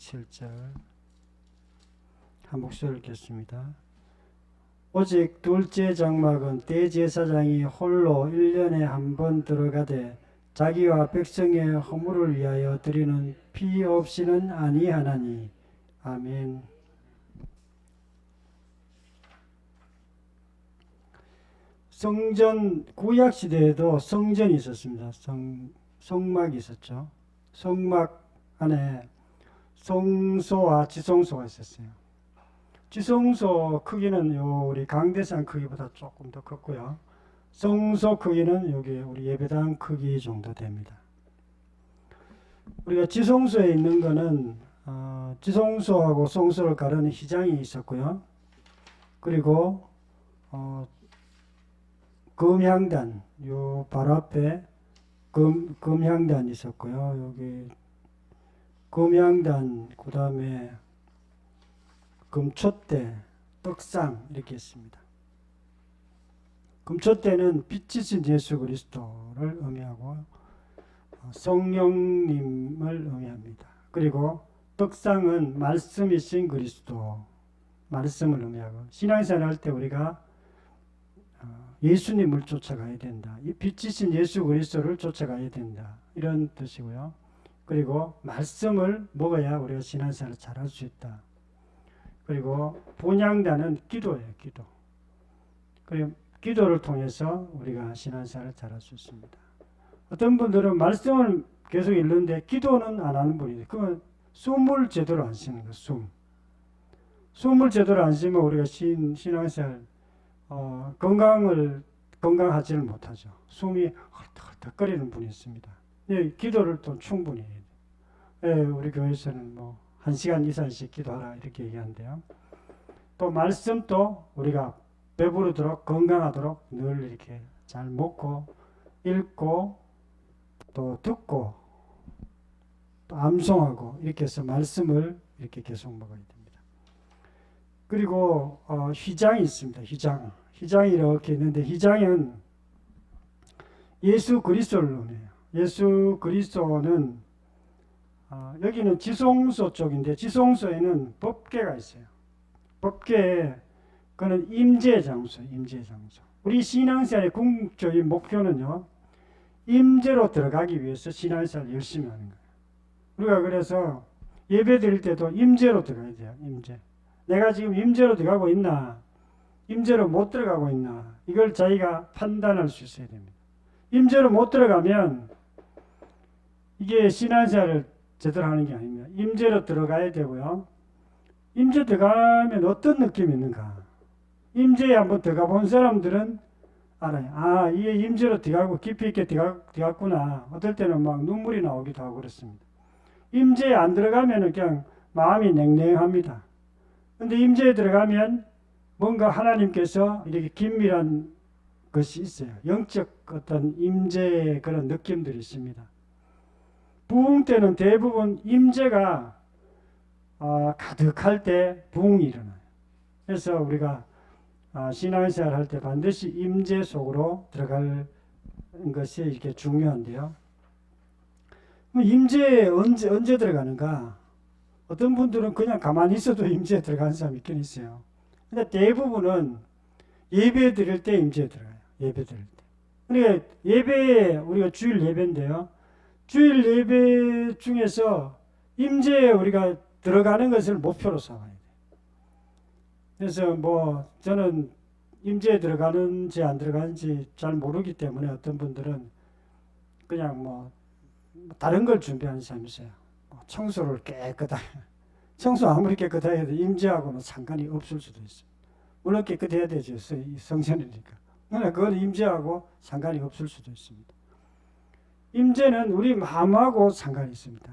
7절 한 목소리를 읽겠습니다. 오직 둘째 장막은 대제사장이 홀로 1년에 한 번 들어가되 자기와 백성의 허물을 위하여 드리는 피 없이는 아니하나니. 아멘. 성전, 구약시대에도 성전이 있었습니다. 성막이 있었죠. 성막 안에 성소와 지성소가 있었어요. 지성소 크기는 우리 강대상 크기보다 조금 더 컸고요. 성소 크기는 여기 우리 예배당 크기 정도 됩니다. 우리가 지성소에 있는 거는 지성소하고 성소를 가르는 휘장이 있었고요. 그리고 금향단, 요 바로 앞에 금향단이 있었고요. 여기 금향단, 그 다음에 금촛대, 떡상 이렇게 있습니다. 금촛대는 빛이신 예수 그리스도를 의미하고 성령님을 의미합니다. 그리고 떡상은 말씀이신 그리스도, 말씀을 의미하고, 신앙생활 할 때 우리가 예수님을 쫓아가야 된다. 이 빛이신 예수 그리스도를 쫓아가야 된다. 이런 뜻이고요. 그리고 말씀을 먹어야 우리가 신앙생활을 잘할 수 있다. 그리고 본향단은 기도예요. 기도. 그리고 기도를 통해서 우리가 신앙생활을 잘할 수 있습니다. 어떤 분들은 말씀을 계속 읽는데 기도는 안 하는 분이 있어요. 그러면 숨을 제대로 안 쉬는 거예요. 숨을 제대로 안 쉬면 우리가 신앙생활 건강하지를 못하죠. 숨이 헐떡헐떡거리는 분이 있습니다. 예, 기도를 또 충분히 해야 돼요. 예, 우리 교회에서는 뭐 1시간 이상씩 기도하라 이렇게 얘기하는데요. 또 말씀도 우리가 배부르도록 건강하도록 늘 이렇게 잘 먹고 읽고 또 듣고 또 암송하고 이렇게 해서 말씀을 이렇게 계속 먹어야 됩니다. 그리고 휘장이 있습니다. 휘장이 이렇게 있는데 휘장은 예수 그리스도를 의미해요. 예수 그리스도는 여기는 지성소 쪽인데 지성소에는 법궤가 있어요. 법궤에 그는 임재 장소. 우리 신앙생활의 궁극적인 목표는요, 임재로 들어가기 위해서 신앙생활을 열심히 하는 거예요. 우리가 그래서 예배 드릴 때도 임재로 들어가야 돼요. 임재. 내가 지금 임재로 들어가고 있나, 임재로 못 들어가고 있나, 이걸 자기가 판단할 수 있어야 됩니다. 임재로 못 들어가면 이게 신앙생활을 제대로 하는 게 아닙니다. 임재로 들어가야 되고요. 임재 들어가면 어떤 느낌이 있는가? 임재에 한번 들어가 본 사람들은 알아요. 이게 임재로 들어가고 깊이 있게 들어갔구나. 어떨 때는 막 눈물이 나오기도 하고 그렇습니다. 임재에 안 들어가면 그냥 마음이 냉랭합니다. 근데 임재에 들어가면 뭔가 하나님께서 이렇게 긴밀한 것이 있어요. 영적 어떤 임재의 그런 느낌들이 있습니다. 부흥 때는 대부분 임재가 가득할 때 부흥이 일어나요. 그래서 우리가 신앙생활 할 때 반드시 임재 속으로 들어갈 것이 이렇게 중요한데요. 임재에 언제 들어가는가? 어떤 분들은 그냥 가만히 있어도 임재에 들어가는 사람이 있긴 있어요. 근데 대부분은 예배 드릴 때 임재에 들어가요. 예배 드릴 때. 그러니까 예배에 우리가 주일 예배인데요. 주일 예배 중에서 임재에 우리가 들어가는 것을 목표로 삼아야 돼요. 그래서 뭐 저는 임재에 들어가는지 안 들어가는지 잘 모르기 때문에 어떤 분들은 그냥 뭐 다른 걸 준비하는 사람이 있어요. 청소를 깨끗하게, 청소 아무리 깨끗하게 해도 임재하고는 상관이 없을 수도 있어요. 물론 깨끗해야 되죠. 성전이니까. 그러나 그건 임재하고 상관이 없을 수도 있습니다. 임재는 우리 마음하고 상관이 있습니다.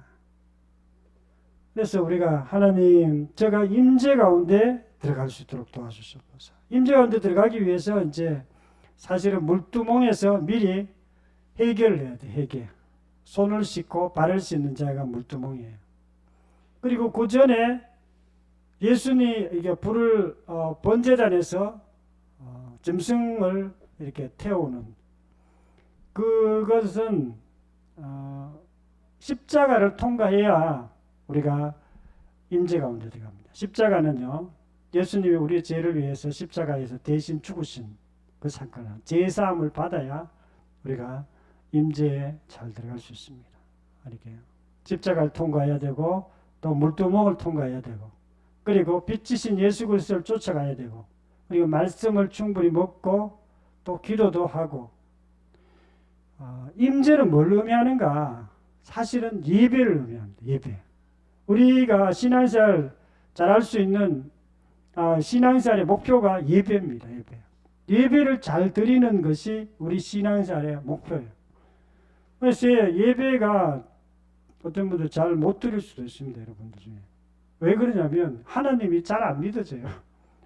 그래서 우리가 하나님, 제가 임재 가운데 들어갈 수 있도록 도와주시옵소서. 임재 가운데 들어가기 위해서 이제 사실은 물두멍에서 미리 해결을 해야 돼. 해결. 손을 씻고 발을 씻는 자가 물두멍이에요. 그리고 그 전에 예수님이 이게 불을 번제단에서 짐승을 이렇게 태우는 그것은 십자가를 통과해야 우리가 임재 가운데 들어갑니다. 십자가는요, 예수님이 우리의 죄를 위해서 십자가에서 대신 죽으신 그 사건은 제사함을 받아야 우리가 임재에 잘 들어갈 수 있습니다. 이렇게 십자가를 통과해야 되고 또 물두멍을 통과해야 되고 그리고 빛이신 예수 그리스도를 쫓아가야 되고 그리고 말씀을 충분히 먹고 또 기도도 하고 임재는 뭘 의미하는가? 사실은 예배를 의미합니다. 예배. 우리가 신앙생활 잘할 수 있는 신앙생활의 목표가 예배입니다. 예배. 예배를 잘 드리는 것이 우리 신앙생활의 목표예요. 그래서 예배가 어떤 분들 잘 못 드릴 수도 있습니다. 여러분들 중에. 왜 그러냐면 하나님이 잘 안 믿어져요.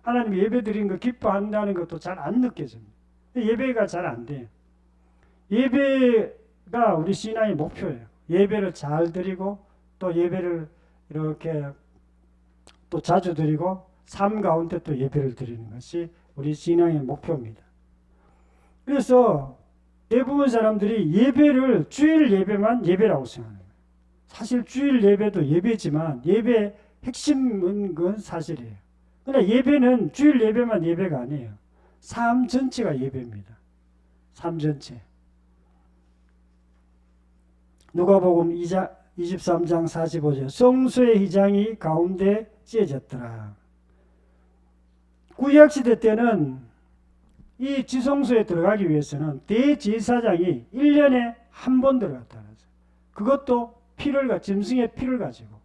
하나님이 예배 드리는 거 기뻐한다는 것도 잘 안 느껴집니다. 예배가 잘 안 돼요. 예배가 우리 신앙의 목표예요. 예배를 잘 드리고 또 예배를 이렇게 또 자주 드리고 삶 가운데 또 예배를 드리는 것이 우리 신앙의 목표입니다. 그래서 대부분 사람들이 예배를 주일 예배만 예배라고 생각합니다. 사실 주일 예배도 예배지만 예배의 핵심은 건 사실이에요. 그러나 예배는 주일 예배만 예배가 아니에요. 삶 전체가 예배입니다. 삶 전체. 누가복음 23장 45절 성소의 휘장이 가운데 찢어졌더라. 구약시대 때는 이 지성소에 들어가기 위해서는 대제사장이 1년에 한 번 들어갔다. 그것도 짐승의 피를 가지고.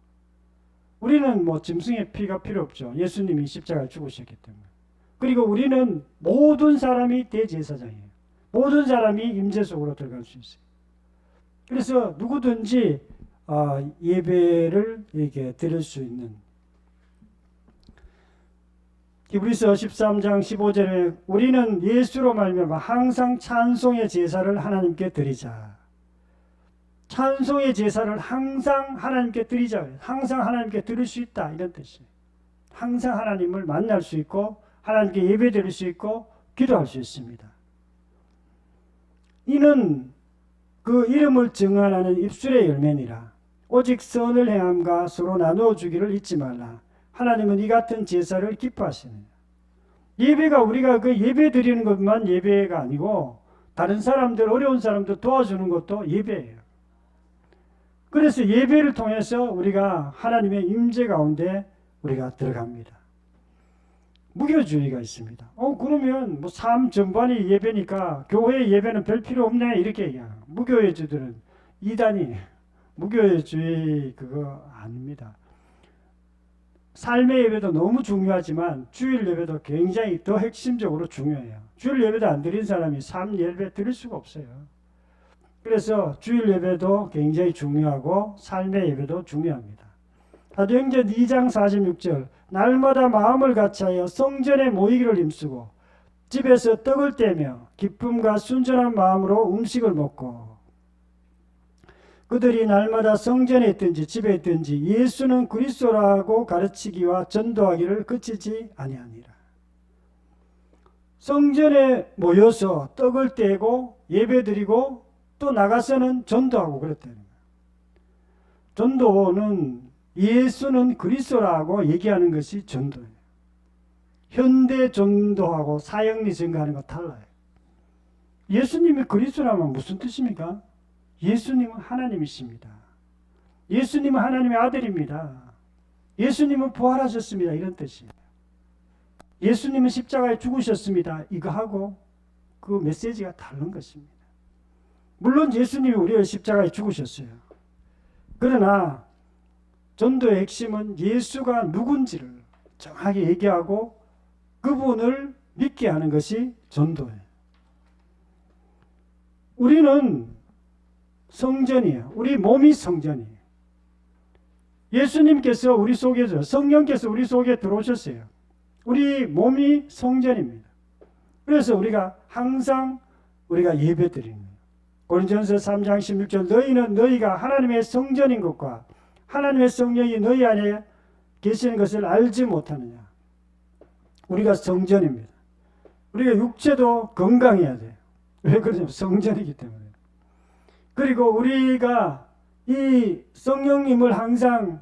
우리는 짐승의 피가 필요 없죠. 예수님이 십자가에 죽으셨기 때문에. 그리고 우리는 모든 사람이 대제사장이에요. 모든 사람이 임재 속으로 들어갈 수 있어요. 그래서 누구든지 예배를 이렇게 드릴 수 있는. 히브리서 13장 15절에 우리는 예수로 말미암아 항상 찬송의 제사를 하나님께 드리자. 찬송의 제사를 항상 하나님께 드리자. 항상 하나님께 드릴 수 있다. 이런 뜻이에요. 항상 하나님을 만날 수 있고 하나님께 예배 드릴 수 있고 기도할 수 있습니다. 이는 그 이름을 증언하는 입술의 열매니라. 오직 선을 행함과 서로 나누어 주기를 잊지 말라. 하나님은 이 같은 제사를 기뻐하시느니라. 예배가 우리가 그 예배 드리는 것만 예배가 아니고 다른 사람들, 어려운 사람들 도와주는 것도 예배예요. 그래서 예배를 통해서 우리가 하나님의 임재 가운데 우리가 들어갑니다. 무교주의가 있습니다. 그러면 삶 전반이 예배니까 교회 예배는 별 필요 없네 이렇게 얘기해요. 무교회주들은 이단이 무교회주의 그거 아닙니다. 삶의 예배도 너무 중요하지만 주일 예배도 굉장히 더 핵심적으로 중요해요. 주일 예배도 안 드린 사람이 삶 예배 드릴 수가 없어요. 그래서 주일 예배도 굉장히 중요하고 삶의 예배도 중요합니다. 사도행전 2장 46절 날마다 마음을 같이하여 성전에 모이기를 힘쓰고 집에서 떡을 떼며 기쁨과 순전한 마음으로 음식을 먹고 그들이 날마다 성전에 있든지 집에 있든지 예수는 그리스도라고 가르치기와 전도하기를 그치지 아니하니라. 성전에 모여서 떡을 떼고 예배드리고 또 나가서는 전도하고 그랬다는 거예요. 전도는 예수는 그리스도라고 얘기하는 것이 전도예요. 현대 전도하고 사형리 증거하는 거 달라요. 예수님이 그리스도라면 무슨 뜻입니까? 예수님은 하나님이십니다. 예수님은 하나님의 아들입니다. 예수님은 부활하셨습니다. 이런 뜻이에요. 예수님은 십자가에 죽으셨습니다. 이거 하고 그 메시지가 다른 것입니다. 물론 예수님이 우리의 십자가에 죽으셨어요. 그러나 전도의 핵심은 예수가 누군지를 정확히 얘기하고 그분을 믿게 하는 것이 전도예요. 우리는 성전이에요. 우리 몸이 성전이에요. 예수님께서 우리 속에, 성령께서 우리 속에 들어오셨어요. 우리 몸이 성전입니다. 그래서 우리가 항상 우리가 예배 드리는 거예요. 고린도전서 3장 16절 너희는 너희가 하나님의 성전인 것과 하나님의 성령이 너희 안에 계시는 것을 알지 못하느냐. 우리가 성전입니다. 우리가 육체도 건강해야 돼요. 왜 그러냐면 성전이기 때문에. 그리고 우리가 이 성령님을 항상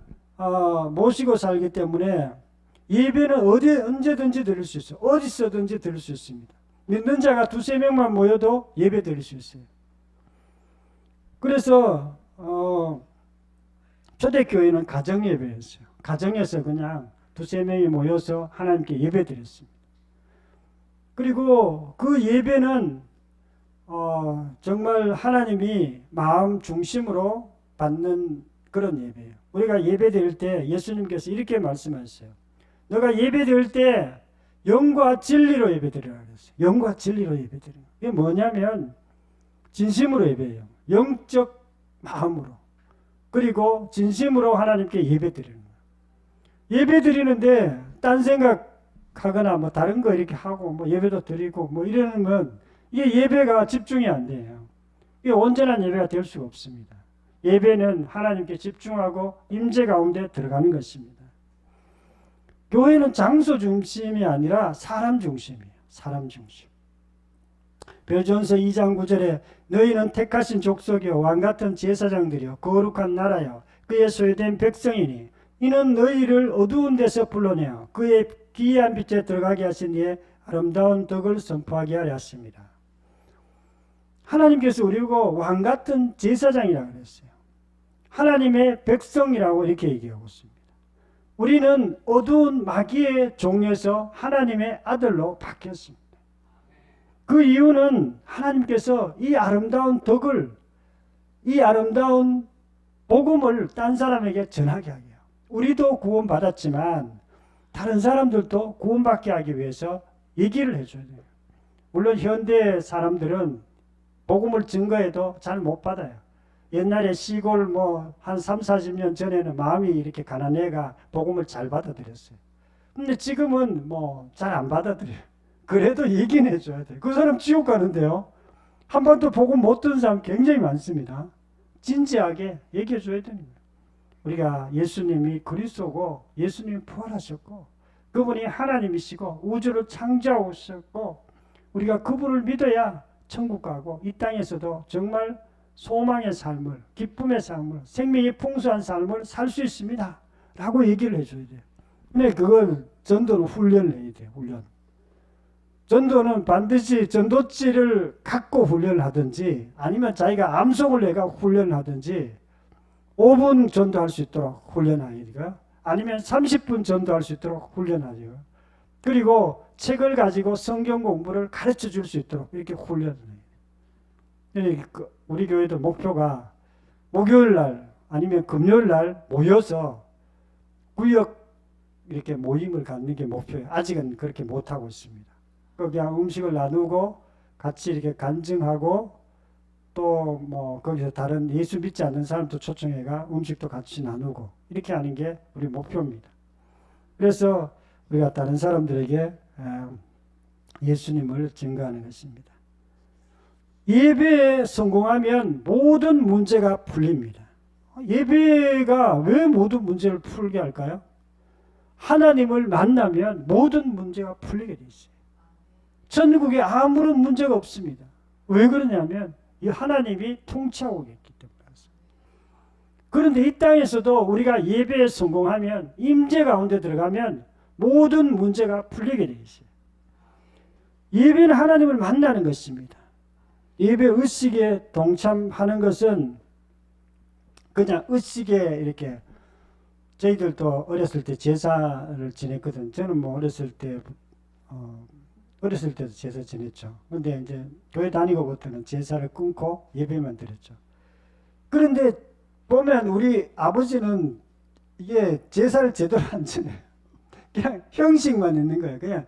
모시고 살기 때문에 예배는 언제든지 드릴 수 있어요. 어디서든지 드릴 수 있습니다. 믿는 자가 두세 명만 모여도 예배 드릴 수 있어요. 그래서 초대교회는 가정예배였어요. 가정에서 그냥 두세 명이 모여서 하나님께 예배 드렸습니다. 그리고 그 예배는 정말 하나님이 마음 중심으로 받는 그런 예배예요. 우리가 예배 드릴 때 예수님께서 이렇게 말씀하셨어요. 너가 예배 드릴 때 영과 진리로 예배 드리라 그랬어요. 영과 진리로 예배 드리는 거. 이게 뭐냐면 진심으로 예배해요. 영적 마음으로. 그리고 진심으로 하나님께 예배 드리는 거예요. 예배 드리는데 딴 생각하거나 뭐 다른 거 이렇게 하고 뭐 예배도 드리고 뭐 이러면 이게 예배가 집중이 안 돼요. 이게 온전한 예배가 될 수가 없습니다. 예배는 하나님께 집중하고 임재 가운데 들어가는 것입니다. 교회는 장소 중심이 아니라 사람 중심이에요. 사람 중심. 베드로전서 2장 9절에 너희는 택하신 족속이요 왕같은 제사장들이요 거룩한 나라요 그의 소유된 백성이니 이는 너희를 어두운 데서 불러내어 그의 기이한 빛에 들어가게 하신 이의 아름다운 덕을 선포하게 하려 하십니다. 하나님께서 우리를 왕같은 제사장이라고 그랬어요. 하나님의 백성이라고 이렇게 얘기하고 있습니다. 우리는 어두운 마귀의 종에서 하나님의 아들로 바뀌었습니다. 그 이유는 하나님께서 이 아름다운 덕을, 이 아름다운 복음을 딴 사람에게 전하게 하게 해요. 우리도 구원받았지만 다른 사람들도 구원받게 하기 위해서 얘기를 해줘야 돼요. 물론 현대 사람들은 복음을 증거해도 잘 못 받아요. 옛날에 시골 한 3, 40년 전에는 마음이 이렇게 가난해가 복음을 잘 받아들였어요. 근데 지금은 잘 안 받아들여요. 그래도 얘기는 해줘야 돼요. 그 사람 지옥 가는데요. 한 번도 복음 못 듣는 사람 굉장히 많습니다. 진지하게 얘기해 줘야 됩니다. 우리가 예수님이 그리스도고 예수님이 부활하셨고 그분이 하나님이시고 우주를 창조하셨고 우리가 그분을 믿어야 천국 가고 이 땅에서도 정말 소망의 삶을, 기쁨의 삶을, 생명이 풍성한 삶을 살 수 있습니다. 라고 얘기를 해줘야 돼요. 근데 그걸 전도는 훈련을 해야 돼요. 훈련. 전도는 반드시 전도지를 갖고 훈련을 하든지 아니면 자기가 암송을 해가 훈련을 하든지 5분 전도할 수 있도록 훈련하니까 아니면 30분 전도할 수 있도록 훈련하죠. 그리고 책을 가지고 성경 공부를 가르쳐 줄 수 있도록 이렇게 훈련을 해요. 우리 교회도 목표가 목요일 날 아니면 금요일 날 모여서 구역 이렇게 모임을 갖는 게 목표예요. 아직은 그렇게 못하고 있습니다. 그냥 음식을 나누고 같이 이렇게 간증하고 또 거기서 다른 예수 믿지 않는 사람도 초청해가 음식도 같이 나누고 이렇게 하는 게 우리 목표입니다. 그래서 우리가 다른 사람들에게 예수님을 증거하는 것입니다. 예배에 성공하면 모든 문제가 풀립니다. 예배가 왜 모든 문제를 풀게 할까요? 하나님을 만나면 모든 문제가 풀리게 돼 있어요. 천국에 아무런 문제가 없습니다. 왜 그러냐면 이 하나님이 통치하고 있기 때문에 그렇습니다. 그런데 이 땅에서도 우리가 예배에 성공하면 임재 가운데 들어가면 모든 문제가 풀리게 돼 있어요. 예배는 하나님을 만나는 것입니다. 예배 의식에 동참하는 것은 그냥 의식에 이렇게 저희들도 어렸을 때 제사를 지냈거든. 저는 어렸을 때도 제사 지냈죠. 근데 이제 교회 다니고부터는 제사를 끊고 예배만 드렸죠. 그런데 보면 우리 아버지는 이게 제사를 제대로 안 지내요. 그냥 형식만 있는 거예요. 그냥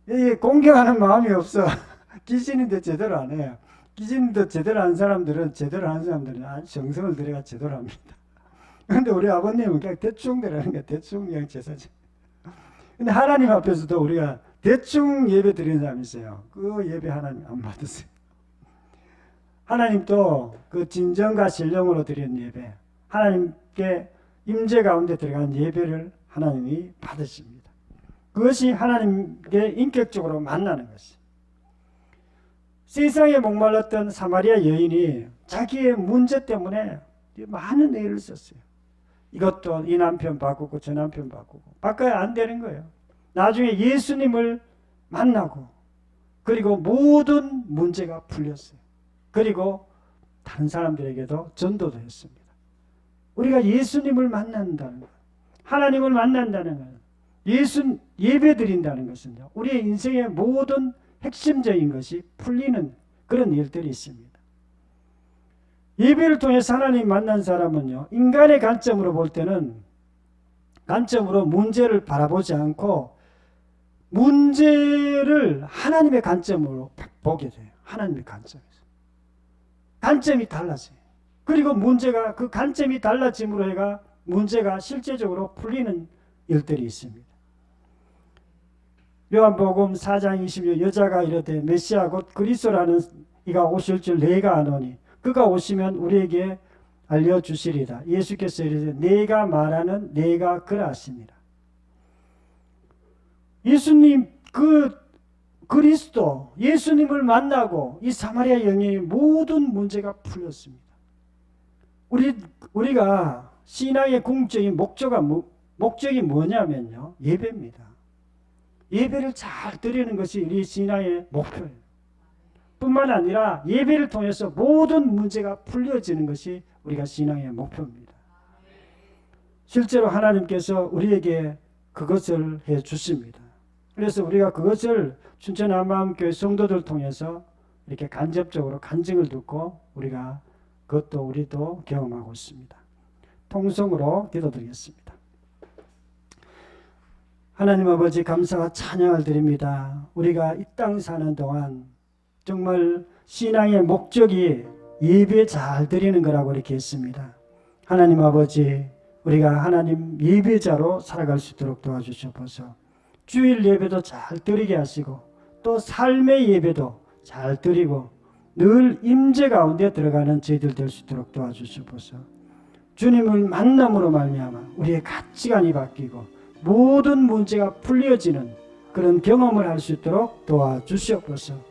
이게 공경하는 마음이 없어. 귀신인데 제대로 안 해요. 귀신도 제대로 하는 사람들은 아주 정성을 들여가 제대로 합니다. 그런데 우리 아버님은 그냥 대충 들어가는 거야. 대충 그냥 제사지. 근데 하나님 앞에서도 우리가 대충 예배 드리는 사람이 있어요. 그 예배 하나님 안 받으세요. 하나님도 그 진정과 신령으로 드리는 예배, 하나님께 임재 가운데 들어가는 예배를 하나님이 받으십니다. 그것이 하나님께 인격적으로 만나는 것이에요. 세상에 목말랐던 사마리아 여인이 자기의 문제 때문에 많은 애를 썼어요. 이것도 이 남편 바꾸고 저 남편 바꾸고 바꿔야 안 되는 거예요. 나중에 예수님을 만나고 그리고 모든 문제가 풀렸어요. 그리고 다른 사람들에게도 전도도 했습니다. 우리가 예수님을 만난다는 것, 하나님을 만난다는 것, 예배 드린다는 것은요, 우리의 인생의 모든 핵심적인 것이 풀리는 그런 일들이 있습니다. 예배를 통해서 하나님 만난 사람은요, 인간의 관점으로 볼 때는 관점으로 문제를 바라보지 않고 문제를 하나님의 관점으로 보게 돼요. 하나님의 관점에서. 관점이 달라져요. 그리고 문제가 그 관점이 달라짐으로 해가 문제가 실제적으로 풀리는 일들이 있습니다. 요한복음 4장 26 여자가 이르되 메시아 곧 그리스도라는 이가 오실 줄 내가 아노니 그가 오시면 우리에게 알려주시리라. 예수께서 이르되 내가 말하는 내가 그라 하시니라. 예수님 그리스도 예수님을 만나고 이 사마리아 여인의 모든 문제가 풀렸습니다. 우리가 신앙의 궁극적인 목적이 뭐냐면요, 예배입니다. 예배를 잘 드리는 것이 우리 신앙의 목표예요. 뿐만 아니라 예배를 통해서 모든 문제가 풀려지는 것이 우리가 신앙의 목표입니다. 실제로 하나님께서 우리에게 그것을 해 주십니다. 그래서 우리가 그것을 춘천 한마음교회 성도들 통해서 이렇게 간접적으로 간증을 듣고 우리가 그것도 우리도 경험하고 있습니다. 통성으로 기도드리겠습니다. 하나님 아버지 감사와 찬양을 드립니다. 우리가 이 땅 사는 동안 정말 신앙의 목적이 예배 잘 드리는 거라고 이렇게 했습니다. 하나님 아버지 우리가 하나님 예배자로 살아갈 수 있도록 도와주시옵소서. 주일 예배도 잘 드리게 하시고 또 삶의 예배도 잘 드리고 늘 임재 가운데 들어가는 저희들 될 수 있도록 도와주시옵소서. 주님을 만남으로 말미암아 우리의 가치관이 바뀌고 모든 문제가 풀려지는 그런 경험을 할 수 있도록 도와주시옵소서.